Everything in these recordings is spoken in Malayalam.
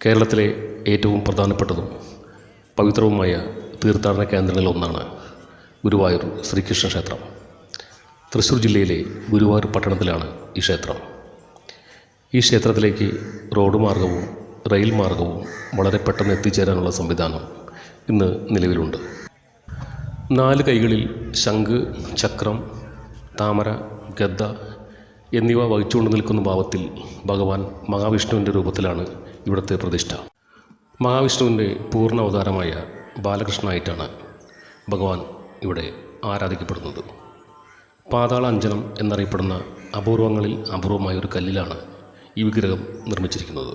കേരളത്തിലെ ഏറ്റവും പ്രധാനപ്പെട്ടതും പവിത്രവുമായ തീർത്ഥാടന കേന്ദ്രങ്ങളിലൊന്നാണ് ഗുരുവായൂർ ശ്രീകൃഷ്ണ ക്ഷേത്രം. തൃശ്ശൂർ ജില്ലയിലെ ഗുരുവായൂർ പട്ടണത്തിലാണ് ഈ ക്ഷേത്രം. ഈ ക്ഷേത്രത്തിലേക്ക് റോഡ് മാർഗവും റെയിൽ മാർഗവും വളരെ പെട്ടെന്ന് എത്തിച്ചേരാനുള്ള സംവിധാനം ഇന്ന് നിലവിലുണ്ട്. 4 കൈകളിൽ ശംഖ്, ചക്രം, താമര, ഗദ്ദ എന്നിവ വഹിച്ചുകൊണ്ട് നിൽക്കുന്ന ഭാവത്തിൽ ഭഗവാൻ മഹാവിഷ്ണുവിൻ്റെ രൂപത്തിലാണ് ഇവിടുത്തെ പ്രതിഷ്ഠ. മഹാവിഷ്ണുവിൻ്റെ പൂർണ്ണ അവതാരമായ ബാലകൃഷ്ണനായിട്ടാണ് ഭഗവാൻ ഇവിടെ ആരാധിക്കപ്പെടുന്നത്. പാതാള അഞ്ജനം എന്നറിയപ്പെടുന്ന അപൂർവങ്ങളിൽ അപൂർവമായ ഒരു കല്ലിലാണ് ഈ വിഗ്രഹം നിർമ്മിച്ചിരിക്കുന്നത്.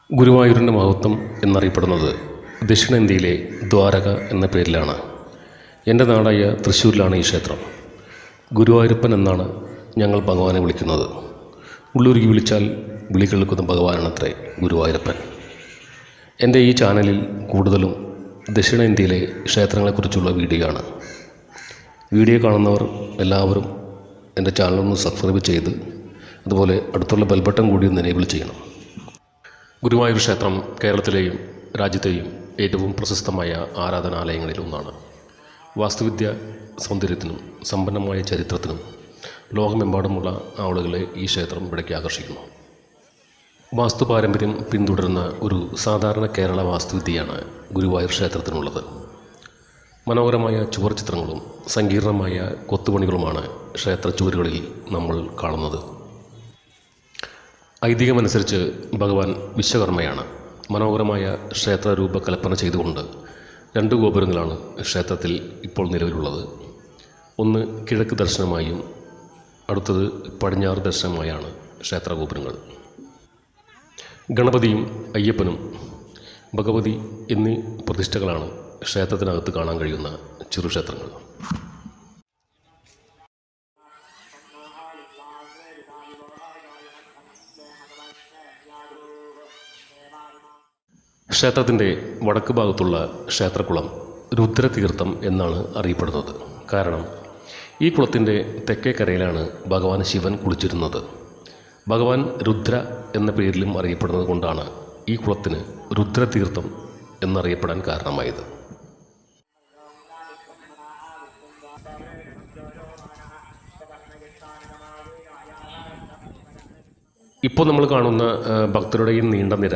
ഗുരുവായൂരിൻ്റെ മഹത്വം എന്നറിയപ്പെടുന്നത് ദക്ഷിണേന്ത്യയിലെ ദ്വാരക എന്ന പേരിലാണ്. എൻ്റെ നാടായ തൃശ്ശൂരിലാണ് ഈ ക്ഷേത്രം. ഗുരുവായൂരപ്പൻ എന്നാണ് ഞങ്ങൾ ഭഗവാനെ വിളിക്കുന്നത്. ഉള്ളുരുകി വിളിച്ചാൽ വിളി കേൾക്കുന്ന ഭഗവാനാണത്രേ ഗുരുവായൂരപ്പൻ. എൻ്റെ ഈ ചാനലിൽ കൂടുതലും ദക്ഷിണേന്ത്യയിലെ ക്ഷേത്രങ്ങളെക്കുറിച്ചുള്ള വീഡിയോ ആണ്. വീഡിയോ കാണുന്നവർ എല്ലാവരും എൻ്റെ ചാനലൊന്ന് സബ്സ്ക്രൈബ് ചെയ്ത് അതുപോലെ അടുത്തുള്ള ബെൽ ബട്ടൺ കൂടി ഒന്ന് എനേബിൾ ചെയ്യണം. ഗുരുവായൂർ ക്ഷേത്രം കേരളത്തിലെയും രാജ്യത്തെയും ഏറ്റവും പ്രശസ്തമായ ആരാധനാലയങ്ങളിൽ ഒന്നാണ്. വാസ്തുവിദ്യ സൗന്ദര്യത്തിനും സമ്പന്നമായ ചരിത്രത്തിനും ലോകമെമ്പാടുമുള്ള ആളുകളെ ഈ ക്ഷേത്രം ഇവിടേക്ക് ആകർഷിക്കുന്നു. വാസ്തു പാരമ്പര്യം പിന്തുടരുന്ന ഒരു സാധാരണ കേരള വാസ്തുവിദ്യയാണ് ഗുരുവായൂർ ക്ഷേത്രത്തിനുള്ളത്. മനോഹരമായ ചുവർ ചിത്രങ്ങളും സങ്കീർണമായ കൊത്തുപണികളുമാണ് ക്ഷേത്ര ചുവരുകളിൽ നമ്മൾ കാണുന്നത്. ഐതിഹ്യമനുസരിച്ച് ഭഗവാൻ വിശ്വകർമ്മയാണ്. മനോഹരമായ ക്ഷേത്ര രൂപകൽപ്പന ചെയ്തുകൊണ്ട് 2 ഗോപുരങ്ങളാണ് ക്ഷേത്രത്തിൽ ഇപ്പോൾ നിലവിലുള്ളത്. ഒന്ന് കിഴക്ക് ദർശനമായും അടുത്തത് പടിഞ്ഞാറ് ദർശനമായാണ് ക്ഷേത്ര ഗോപുരങ്ങൾ. ഗണപതിയും അയ്യപ്പനും ഭഗവതി എന്നീ പ്രതിഷ്ഠകളാണ് ക്ഷേത്രത്തിനകത്ത് കാണാൻ കഴിയുന്ന ചെറുക്ഷേത്രങ്ങൾ. ക്ഷേത്രത്തിൻ്റെ വടക്ക് ഭാഗത്തുള്ള ക്ഷേത്രക്കുളം രുദ്രതീർത്ഥം എന്നാണ് അറിയപ്പെടുന്നത്. കാരണം ഈ കുളത്തിൻ്റെ തെക്കേ കരയിലാണ് ഭഗവാൻ ശിവൻ കുളിച്ചിരുന്നത്. ഭഗവാൻ രുദ്ര എന്ന പേരിലും അറിയപ്പെടുന്നത് കൊണ്ടാണ് ഈ കുളത്തിന് രുദ്രതീർത്ഥം എന്നറിയപ്പെടാൻ കാരണമായത്. ഇപ്പോൾ നമ്മൾ കാണുന്ന ഭക്തരുടെ ഈ നീണ്ട നിര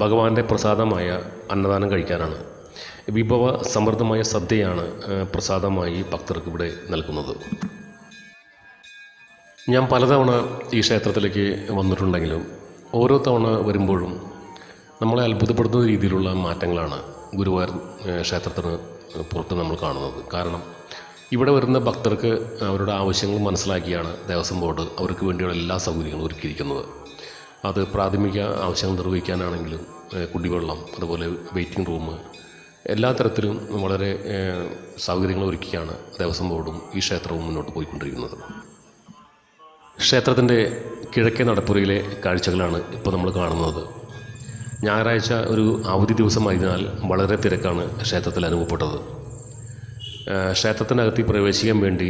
ഭഗവാന്റെ പ്രസാദമായ അന്നദാനം കഴിക്കാനാണ്. വിഭവ സമൃദ്ധമായ സദ്യയാണ് പ്രസാദമായി ഭക്തർക്ക് ഇവിടെ നൽകുന്നത്. ഞാൻ പലതവണ ഈ ക്ഷേത്രത്തിലേക്ക് വന്നിട്ടുണ്ടെങ്കിലും ഓരോ തവണ വരുമ്പോഴും നമ്മളെ അത്ഭുതപ്പെടുത്തുന്ന രീതിയിലുള്ള മാറ്റങ്ങളാണ് ഗുരുവായൂർ ക്ഷേത്രത്തിന് പുറത്ത് നമ്മൾ കാണുന്നത്. കാരണം ഇവിടെ വരുന്ന ഭക്തർക്ക് അവരുടെ ആവശ്യങ്ങൾ മനസ്സിലാക്കിയാണ് ദേവസ്വം ബോർഡ് അവർക്ക് വേണ്ടിയുള്ള എല്ലാ സൗകര്യങ്ങളും ഒരുക്കിയിരിക്കുന്നത്. അത് പ്രാഥമിക ആവശ്യങ്ങൾ നിർവഹിക്കാനാണെങ്കിലും കുടിവെള്ളം, അതുപോലെ വെയിറ്റിംഗ് റൂം, എല്ലാ തരത്തിലും വളരെ സൗകര്യങ്ങൾ ഒരുക്കിയാണ് ദേവസ്വം ബോർഡും ഈ ക്ഷേത്രവും മുന്നോട്ട് പോയിക്കൊണ്ടിരിക്കുന്നത്. ക്ഷേത്രത്തിൻ്റെ കിഴക്കേ നടപ്പുരയിലെ കാഴ്ചകളാണ് ഇപ്പോൾ നമ്മൾ കാണുന്നത്. ഞായറാഴ്ച ഒരു അവധി ദിവസമായതിനാൽ വളരെ തിരക്കാണ് ക്ഷേത്രത്തിൽ അനുഭവപ്പെട്ടത്. ക്ഷേത്രത്തിനകത്ത് പ്രവേശിക്കാൻ വേണ്ടി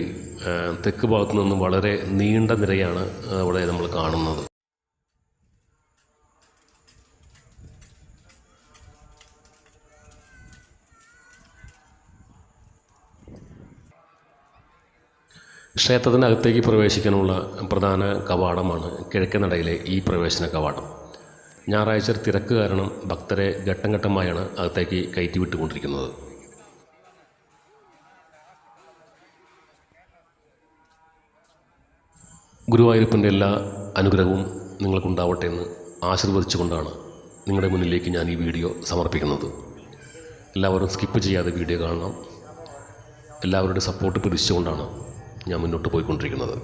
തെക്ക് ഭാഗത്തു നിന്നും വളരെ നീണ്ട നിരയാണ് അവിടെ നമ്മൾ കാണുന്നത്. ക്ഷേത്രത്തിനകത്തേക്ക് പ്രവേശിക്കാനുള്ള പ്രധാന കവാടമാണ് കിഴക്കേ നടയിലെ ഈ പ്രവേശന കവാടം. ഞായറാഴ്ച തിരക്ക് കാരണം ഭക്തരെ ഘട്ടം ഘട്ടമായാണ് അകത്തേക്ക് കയറ്റി വിട്ടുകൊണ്ടിരിക്കുന്നത്. ഗുരുവായൂരപ്പൻ്റെ എല്ലാ അനുഗ്രഹവും നിങ്ങൾക്കുണ്ടാവട്ടെ എന്ന് ആശീർവദിച്ചുകൊണ്ടാണ് നിങ്ങളുടെ മുന്നിലേക്ക് ഞാൻ ഈ വീഡിയോ സമർപ്പിക്കുന്നത്. എല്ലാവരും സ്കിപ്പ് ചെയ്യാതെ വീഡിയോ കാണണം. എല്ലാവരുടെ സപ്പോർട്ട് പ്രതീക്ഷിച്ചുകൊണ്ടാണ് ഞാൻ മുന്നോട്ട് പോയിക്കൊണ്ടിരിക്കുന്നത്.